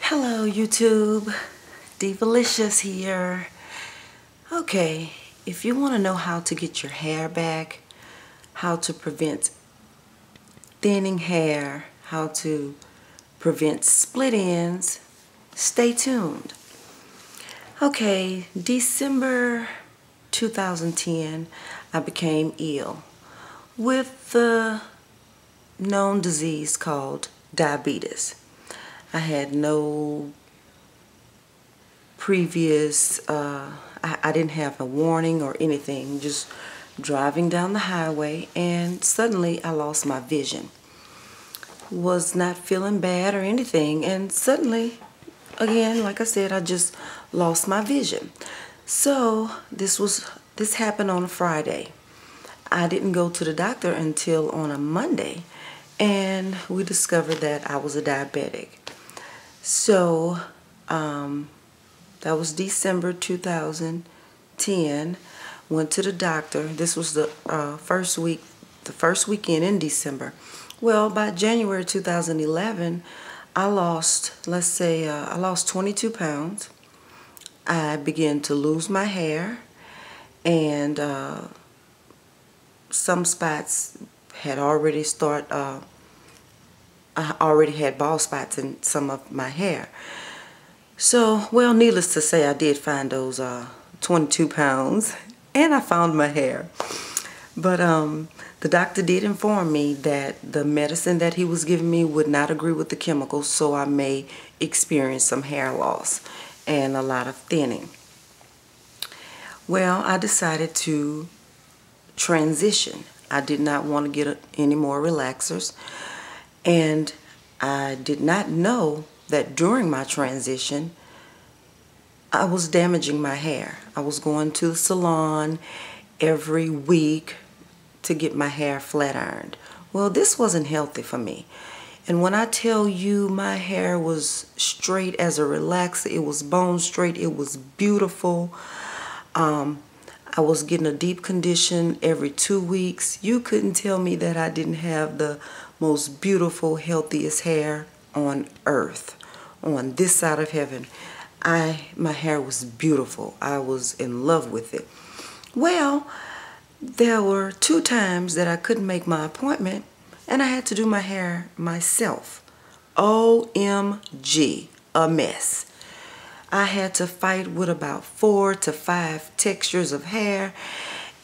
Hello YouTube, Divalicious here. Okay, if you want to know how to get your hair back, how to prevent thinning hair, how to prevent split ends, stay tuned. Okay, December 2010, I became ill with the known disease called diabetes. I had no previous, I didn't have a warning or anything, just driving down the highway, and suddenly I lost my vision. Was not feeling bad or anything, and suddenly, again, like I said, I just lost my vision. So this happened on a Friday. I didn't go to the doctor until on a Monday, and we discovered that I was a diabetic. So that was December 2010. Went to the doctor. This was the first weekend in December. Well, by January 2011, I lost, let's say, I lost 22 pounds. I began to lose my hair, and some spots had already I already had bald spots in some of my hair. So, well, needless to say, I did find those 22 pounds, and I found my hair. But the doctor did inform me that the medicine that he was giving me would not agree with the chemicals, so I may experience some hair loss and a lot of thinning. Well, I decided to transition. I did not want to get any more relaxers, and I did not know that during my transition I was damaging my hair. I was going to the salon every week to get my hair flat ironed. Well, this wasn't healthy for me. And when I tell you my hair was straight as a relaxer, it was bone straight, it was beautiful. I was getting a deep condition every 2 weeks. You couldn't tell me that I didn't have the most beautiful, healthiest hair on earth, on this side of heaven. My hair was beautiful. I was in love with it. Well, there were 2 times that I couldn't make my appointment, and I had to do my hair myself. OMG, a mess. I had to fight with about 4 to 5 textures of hair,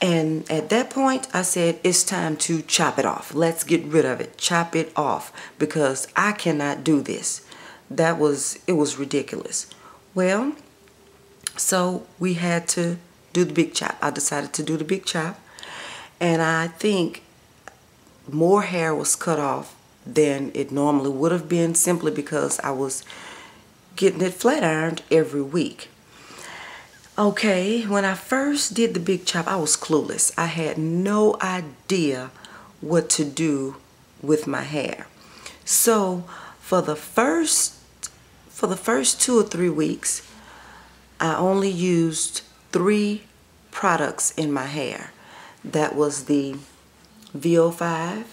and at that point I said, it's time to chop it off. Let's get rid of it. Chop it off, because I cannot do this. It was ridiculous. Well, so we had to do the big chop. I decided to do the big chop, and I think more hair was cut off than it normally would have been, simply because I was getting it flat ironed every week. Okay, when I first did the big chop, I was clueless. I had no idea what to do with my hair. So for the first 2 or 3 weeks, I only used 3 products in my hair. That was the VO5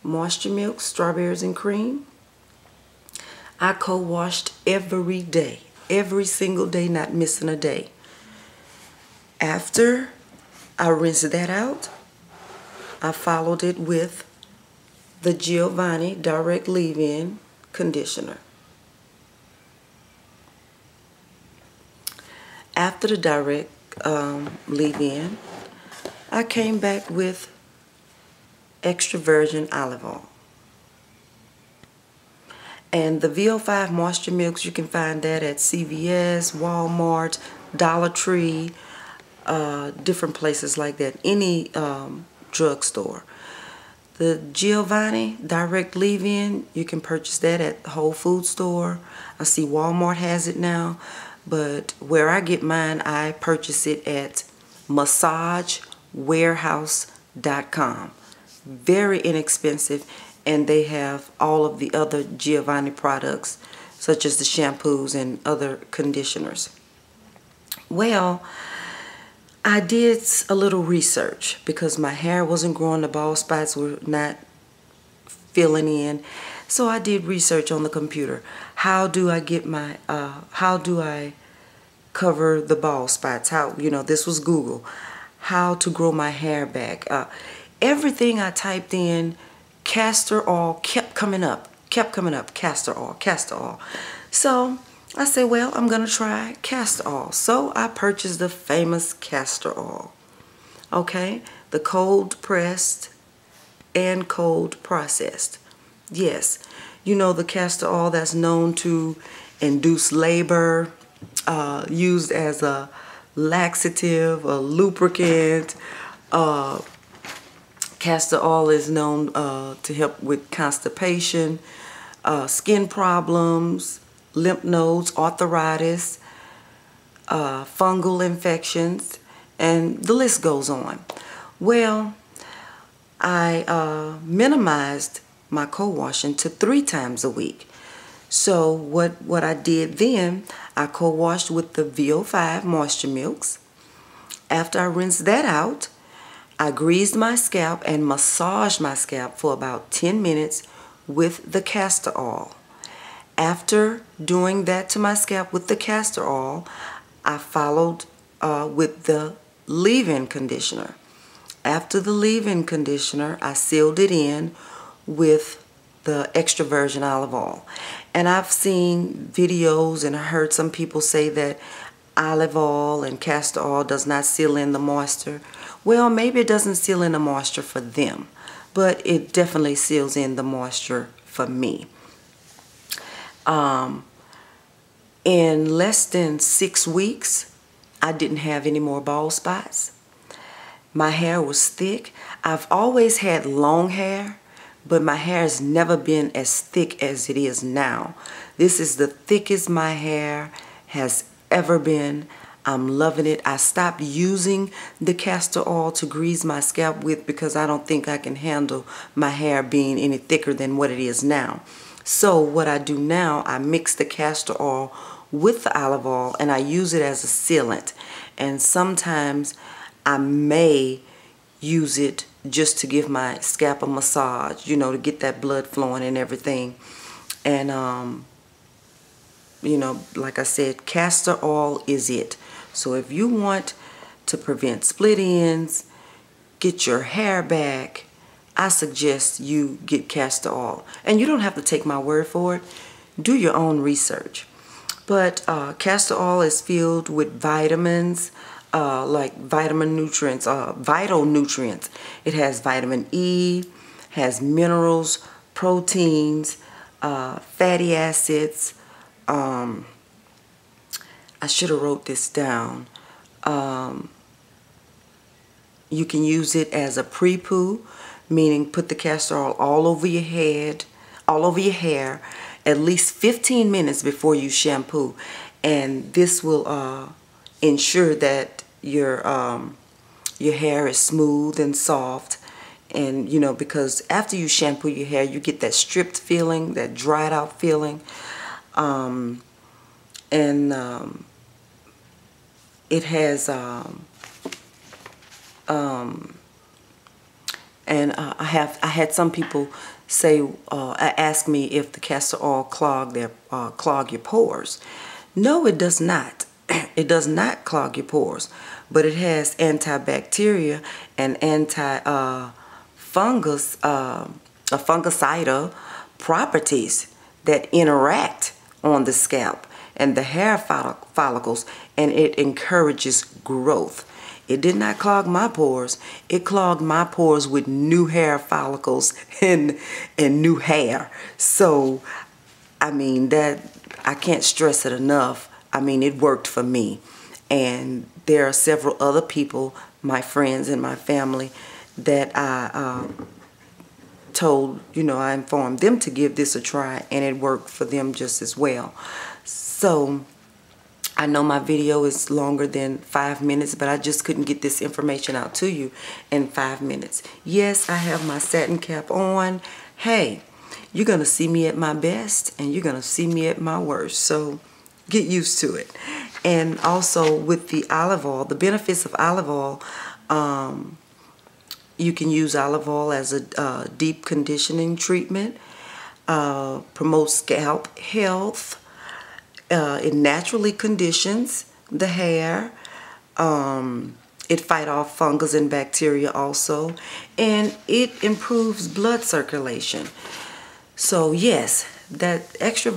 Moisture Milk Strawberries and Cream. I co-washed every day, every single day, not missing a day. After I rinsed that out, I followed it with the Giovanni Direct Leave-In conditioner. After the Direct Leave-In, I came back with extra virgin olive oil. And the VO5 Moisture Milks, you can find that at CVS, Wal-Mart, Dollar Tree, different places like that, any drugstore. The Giovanni Direct Leave-In, you can purchase that at the Whole Food store. I see Wal-Mart has it now, but where I get mine, I purchase it at massagewarehouse.com. Very inexpensive, and they have all of the other Giovanni products, such as the shampoos and other conditioners. Well, I did a little research because my hair wasn't growing, the bald spots were not filling in. So I did research on the computer. How do I get my, how do I cover the bald spots? How, you know, this was Google. How to grow my hair back. Everything I typed in, castor oil kept coming up, castor oil, castor oil. So I said, well, I'm gonna try castor oil. So I purchased the famous castor oil. Okay, the cold pressed and cold processed. Yes, you know, the castor oil that's known to induce labor, used as a laxative, a lubricant. Castor oil is known to help with constipation, skin problems, lymph nodes, arthritis, fungal infections, and the list goes on. Well, I minimized my co-washing to 3 times a week. So what I did then, I co-washed with the VO5 Moisture Milks. After I rinsed that out, I greased my scalp and massaged my scalp for about 10 minutes with the castor oil. After doing that to my scalp with the castor oil, I followed with the leave-in conditioner. After the leave-in conditioner, I sealed it in with the extra virgin olive oil. And I've seen videos and I heard some people say that olive oil and castor oil does not seal in the moisture. Well, maybe it doesn't seal in the moisture for them, but it definitely seals in the moisture for me. In less than 6 weeks, I didn't have any more bald spots. My hair was thick. I've always had long hair, but my hair has never been as thick as it is now. This is the thickest my hair has ever been. I'm loving it. I stopped using the castor oil to grease my scalp with because I don't think I can handle my hair being any thicker than what it is now. So what I do now, I mix the castor oil with the olive oil and I use it as a sealant. And sometimes I may use it just to give my scalp a massage, you know, to get that blood flowing and everything. And you know, like I said, castor oil is it. So if you want to prevent split ends, get your hair back, I suggest you get castor oil. And you don't have to take my word for it. Do your own research. But castor oil is filled with vitamins, like vitamin nutrients, vital nutrients. It has vitamin E, has minerals, proteins, fatty acids. I should have wrote this down. You can use it as a pre-poo, meaning put the castor oil all over your head, all over your hair, at least 15 minutes before you shampoo. And this will ensure that your hair is smooth and soft. And you know, because after you shampoo your hair, you get that stripped feeling, that dried out feeling. It has I had some people say, ask me if the castor oil clog your pores. No, it does not. It does not clog your pores, but it has antibacterial and fungicidal properties that interact on the scalp and the hair follicles, and it encourages growth. It did not clog my pores. It clogged my pores with new hair follicles and new hair. So, I mean, that I can't stress it enough. I mean, it worked for me. And there are several other people, my friends and my family, that I told, you know, I informed them to give this a try, and it worked for them just as well. So I know my video is longer than 5 minutes, but I just couldn't get this information out to you in 5 minutes. Yes, I have my satin cap on. Hey, you're going to see me at my best, and you're going to see me at my worst. So get used to it. And also with the olive oil, the benefits of olive oil, you can use olive oil as a deep conditioning treatment. promotes scalp health. It naturally conditions the hair. It fights off fungus and bacteria also, and it improves blood circulation. So yes, that extra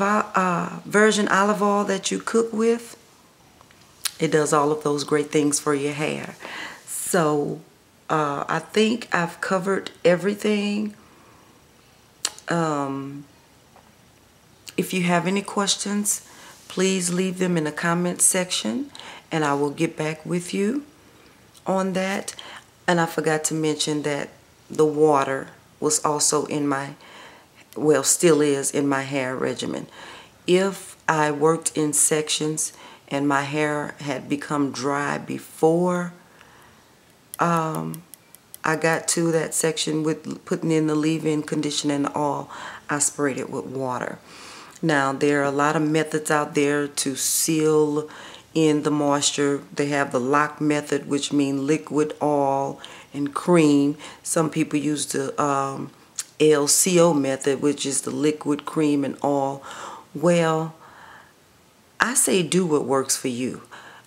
virgin olive oil that you cook with, it does all of those great things for your hair. So I think I've covered everything. If you have any questions, please leave them in the comment section and I will get back with you on that. And I forgot to mention that the water was also in my, well, still is in my hair regimen. If I worked in sections and my hair had become dry before I got to that section with putting in the leave-in conditioner and the oil, I sprayed it with water. Now, there are a lot of methods out there to seal in the moisture. They have the lock method, which means liquid, oil, and cream. Some people use the LCO method, which is the liquid, cream, and oil. Well, I say do what works for you.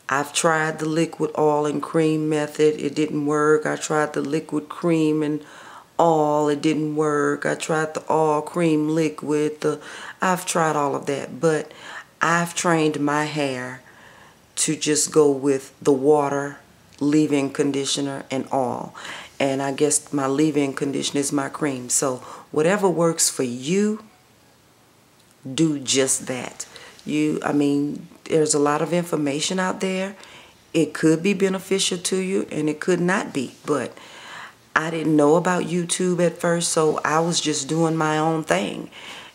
I've tried the liquid, oil, and cream method. It didn't work. I tried the liquid, cream, and oil. It didn't work. I tried the oil, cream, liquid. I've tried all of that, but I've trained my hair to just go with the water, leave-in conditioner, and oil. And I guess my leave-in conditioner is my cream. So whatever works for you, do just that. I mean, there's a lot of information out there. It could be beneficial to you and it could not be, but I didn't know about YouTube at first, so I was just doing my own thing.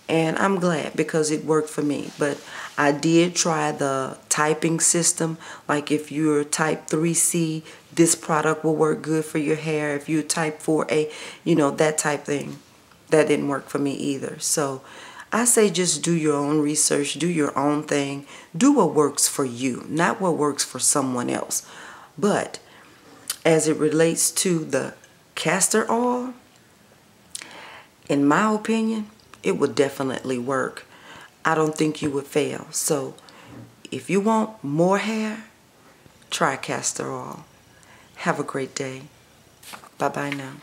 And I'm glad because it worked for me. But I did try the typing system. Like if you're type 3C, this product will work good for your hair. If you're type 4A, you know, that type thing. That didn't work for me either. So I say just do your own research, do your own thing, do what works for you, not what works for someone else. But as it relates to the castor oil, in my opinion, it would definitely work. I don't think you would fail. So if you want more hair, try castor oil. Have a great day. Bye-bye now.